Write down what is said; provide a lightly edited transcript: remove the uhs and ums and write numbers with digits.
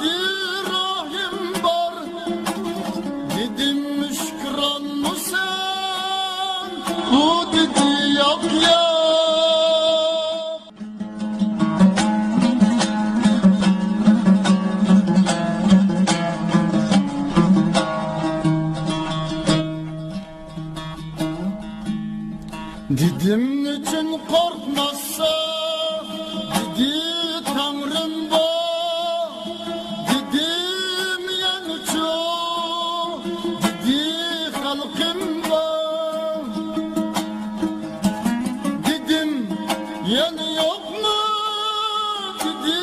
dedi rahim var, dedim müşkran mı sen? Bu dedi yap ya. Dedim niçin korkmazsa, dedi Tanrım var. Dedim yani çok, dedi halkım var. Dedim yani yok mu, dedi